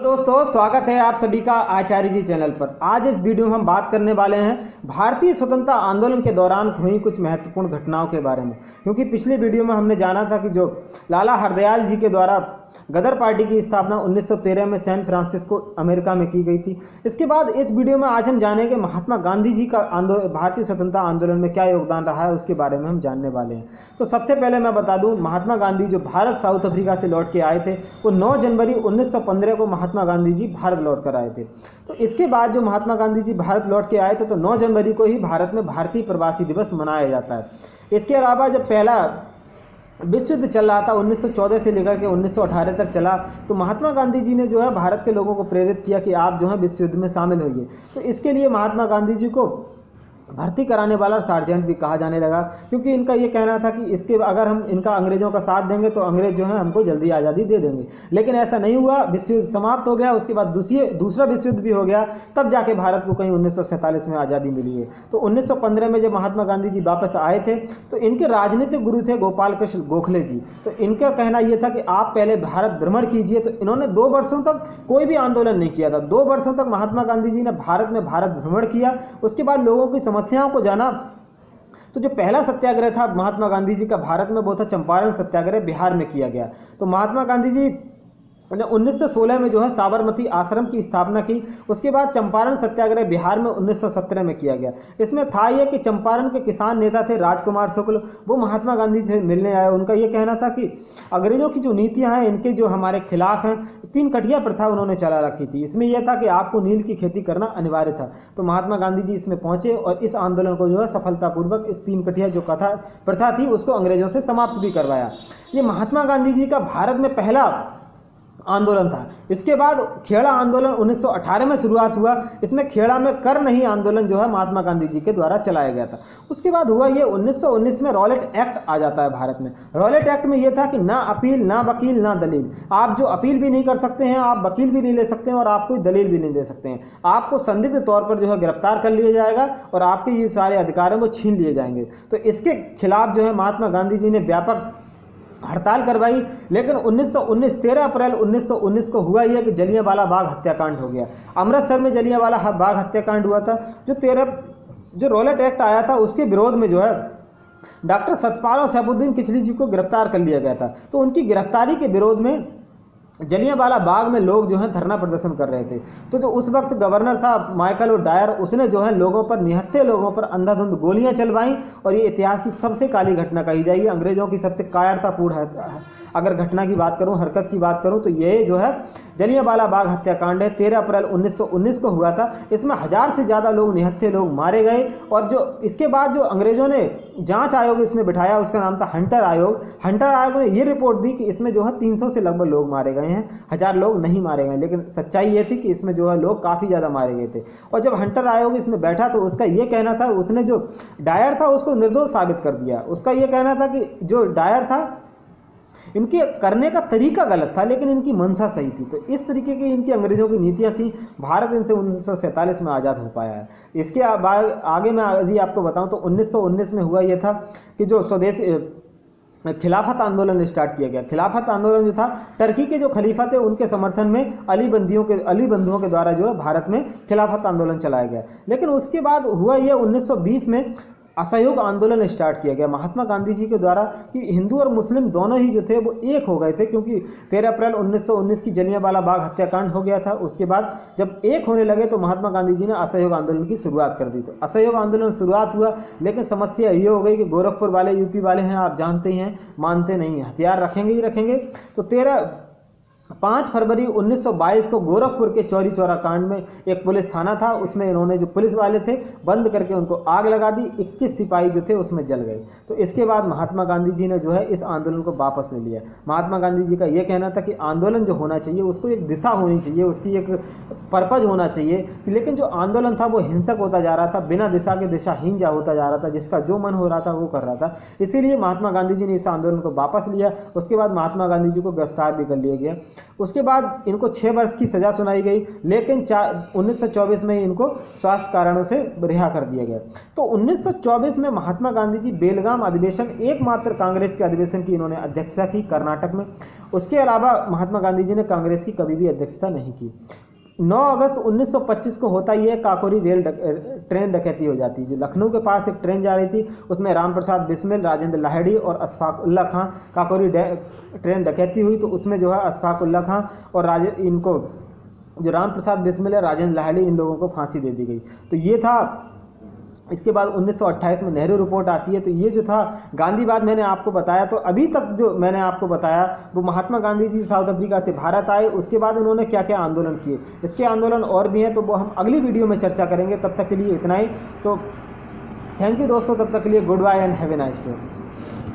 Hello दोस्तों, स्वागत है आप सभी का आचार्य जी चैनल पर। आज इस वीडियो में हम बात करने वाले हैं भारतीय स्वतंत्रता आंदोलन के दौरान हुई कुछ महत्वपूर्ण घटनाओं के बारे में। क्योंकि पिछली वीडियो में हमने जाना था कि जो लाला हरदयाल जी के द्वारा गदर पार्टी की स्थापना 1913 में सैन फ्रांसिस्को अमेरिका में की गई थी। इसके बाद इस वीडियो में आज हम जानेंगे महात्मा गांधी जी का भारतीय स्वतंत्रता आंदोलन में क्या योगदान रहा है, उसके बारे में हम जानने वाले हैं। तो सबसे पहले मैं बता दूं, महात्मा गांधी जो भारत साउथ अफ्रीका से लौट के आए थे, वो 9 जनवरी 1915 को महात्मा गांधी जी भारत लौट कर आए थे। तो इसके बाद जो महात्मा गांधी जी भारत लौट के आए थे, तो 9 जनवरी को ही भारत में भारतीय प्रवासी दिवस मनाया जाता है। इसके अलावा जब पहला विश्व युद्ध चल रहा था 1914 से लेकर के 1918 तक चला, तो महात्मा गांधी जी ने जो है भारत के लोगों को प्रेरित किया कि आप जो है विश्व युद्ध में शामिल होइए। तो इसके लिए महात्मा गांधी जी को भर्ती कराने वाला सार्जेंट भी कहा जाने लगा, क्योंकि इनका ये कहना था कि इसके अगर हम इनका अंग्रेजों का साथ देंगे तो अंग्रेज जो है हमको जल्दी आज़ादी दे देंगे। लेकिन ऐसा नहीं हुआ, विश्व युद्ध समाप्त हो गया। उसके बाद दूसरा विश्व युद्ध भी हो गया, तब जाके भारत को कहीं 1947 में आज़ादी मिली है। तो 1915 में जब महात्मा गांधी जी वापस आए थे, तो इनके राजनीतिक गुरु थे गोपाल कृष्ण गोखले जी। तो इनका कहना यह था कि आप पहले भारत भ्रमण कीजिए। तो इन्होंने 2 वर्षों तक कोई भी आंदोलन नहीं किया था। 2 वर्षों तक महात्मा गांधी जी ने भारत भ्रमण किया। उसके बाद लोगों की समस्याओं को जाना। तो जो पहला सत्याग्रह था महात्मा गांधी जी का भारत में, वो था चंपारण सत्याग्रह, बिहार में किया गया। तो महात्मा गांधी जी ने 1916 में जो है साबरमती आश्रम की स्थापना की। उसके बाद चंपारण सत्याग्रह बिहार में 1917 में किया गया। इसमें था यह कि चंपारण के किसान नेता थे राजकुमार शुक्ल, वो महात्मा गांधी से मिलने आए। उनका यह कहना था कि अंग्रेजों की जो नीतियां हैं, इनके जो हमारे खिलाफ हैं, 3 कटिया प्रथा उन्होंने चला रखी थी। इसमें यह था कि आपको नील की खेती करना अनिवार्य था। तो महात्मा गांधी जी इसमें पहुंचे और इस आंदोलन को जो है सफलतापूर्वक इस 3 कटिया जो प्रथा थी उसको अंग्रेजों से समाप्त भी करवाया। ये महात्मा गांधी जी का भारत में पहला आंदोलन था। इसके बाद खेड़ा आंदोलन 1918 में शुरुआत हुआ। इसमें खेड़ा में कर नहीं आंदोलन जो है महात्मा गांधी जी के द्वारा चलाया गया था। उसके बाद हुआ ये 1919 में रॉलेट एक्ट आ जाता है भारत में। रॉलेट एक्ट में यह था कि ना अपील, ना वकील, ना दलील। आप जो अपील भी नहीं कर सकते हैं, आप वकील भी नहीं ले सकते हैं और आप कोई दलील भी नहीं दे सकते हैं। आपको संदिग्ध तौर पर जो है गिरफ्तार कर लिया जाएगा और आपके ये सारे अधिकार हैं वो छीन लिए जाएंगे। तो इसके खिलाफ जो है महात्मा गांधी जी ने व्यापक हड़ताल करवाई। लेकिन 13 अप्रैल 1919 को हुआ यह कि जलियांवाला बाग हत्याकांड हो गया। अमृतसर में जलियांवाला बाग हत्याकांड हुआ था। जो रॉलेट एक्ट आया था उसके विरोध में जो है डॉक्टर सतपाल और सैफुद्दीन किचली जी को गिरफ्तार कर लिया गया था। तो उनकी गिरफ्तारी के विरोध में जलियांवाला बाग में लोग जो है धरना प्रदर्शन कर रहे थे। तो जो उस वक्त गवर्नर था माइकल डायर, उसने जो है लोगों पर, निहत्थे लोगों पर अंधाधुंध गोलियां चलवाई। और ये इतिहास की सबसे काली घटना कही जाएगी, अंग्रेजों की सबसे कायरतापूर्ण अगर घटना की बात करूं, हरकत की बात करूं, तो ये जो है जलियांवाला बाग हत्याकांड है। 13 अप्रैल 1919 को हुआ था। इसमें 1000 से ज़्यादा लोग, निहत्थे लोग मारे गए। और जो इसके बाद जो अंग्रेजों ने जांच आयोग इसमें बिठाया, उसका नाम था हंटर आयोग। हंटर आयोग ने ये रिपोर्ट दी कि इसमें जो है 300 से लगभग लोग मारे गए हैं, 1000 लोग नहीं मारे गए। लेकिन सच्चाई ये थी कि इसमें जो है लोग काफ़ी ज़्यादा मारे गए थे। और जब हंटर आयोग इसमें बैठा तो उसका ये कहना था, उसने जो डायर था उसको निर्दोष साबित कर दिया। उसका ये कहना था कि जो डायर था, इनके करने का तरीका गलत था लेकिन इनकी मंशा सही थी। तो इस तरीके की इनकी अंग्रेजों की नीतियां थी। भारत इनसे 1947 में आज़ाद हो पाया है। इसके आगे मैं यदि आपको बताऊं तो 1919 में हुआ यह था कि जो स्वदेश खिलाफत आंदोलन स्टार्ट किया गया। खिलाफत आंदोलन जो था, टर्की के जो खलीफा थे उनके समर्थन में अली बंधुओं के द्वारा जो है भारत में खिलाफत आंदोलन चलाया गया। लेकिन उसके बाद हुआ यह 1920 में असहयोग आंदोलन स्टार्ट किया गया महात्मा गांधी जी के द्वारा कि हिंदू और मुस्लिम दोनों ही जो थे वो एक हो गए थे। क्योंकि 13 अप्रैल 1919 की जलियांवाला बाग हत्याकांड हो गया था। उसके बाद जब एक होने लगे तो महात्मा गांधी जी ने असहयोग आंदोलन की शुरुआत कर दी। तो असहयोग आंदोलन शुरुआत हुआ, लेकिन समस्या ये हो गई कि गोरखपुर वाले, यूपी वाले हैं, आप जानते हैं, मानते नहीं हैं, हथियार रखेंगे ही रखेंगे। तो 5 फरवरी 1922 को गोरखपुर के चौरी चौरा कांड में एक पुलिस थाना था, उसमें इन्होंने जो पुलिस वाले थे बंद करके उनको आग लगा दी। 21 सिपाही जो थे उसमें जल गए। तो इसके बाद महात्मा गांधी जी ने जो है इस आंदोलन को वापस ले लिया। महात्मा गांधी जी का ये कहना था कि आंदोलन जो होना चाहिए उसको एक दिशा होनी चाहिए, उसकी एक पर्पज होना चाहिए। लेकिन जो आंदोलन था वो हिंसक होता जा रहा था, बिना दिशा के दिशाहीन जा होता जा रहा था, जिसका जो मन हो रहा था वो कर रहा था। इसीलिए महात्मा गांधी जी ने इस आंदोलन को वापस लिया। उसके बाद महात्मा गांधी जी को गिरफ्तार भी कर लिया गया। उसके बाद इनको 6 वर्ष की सज़ा सुनाई गई, लेकिन 1924 में इनको स्वास्थ्य कारणों से रिहा कर दिया गया। तो 1924 में महात्मा गांधी जी बेलगाम अधिवेशन, एकमात्र कांग्रेस के अधिवेशन की इन्होंने अध्यक्षता की कर्नाटक में। उसके अलावा महात्मा गांधी जी ने कांग्रेस की कभी भी अध्यक्षता नहीं की। 9 अगस्त 1925 को होता ही है काकोरी ट्रेन डकैती हो जाती है। जो लखनऊ के पास एक ट्रेन जा रही थी, उसमें राम प्रसाद बिस्मिल, राजेंद्र लाहिड़ी और अशफाक उल्ला खां, काकोरी ट्रेन डकैती हुई। तो उसमें जो है अशफाक उल्ला खां और इनको जो राम प्रसाद बिस्मिल है, राजेंद्र लाहिड़ी, इन लोगों को फांसी दे दी गई। तो ये था। इसके बाद 1928 में नेहरू रिपोर्ट आती है। तो ये जो था गांधीवाद मैंने आपको बताया। तो अभी तक जो मैंने आपको बताया वो महात्मा गांधी जी साउथ अफ्रीका से भारत आए, उसके बाद उन्होंने क्या क्या आंदोलन किए। इसके आंदोलन और भी हैं, तो वो हम अगली वीडियो में चर्चा करेंगे। तब तक के लिए इतना ही। तो थैंक यू दोस्तों, तब तक के लिए good bye and have a nice day.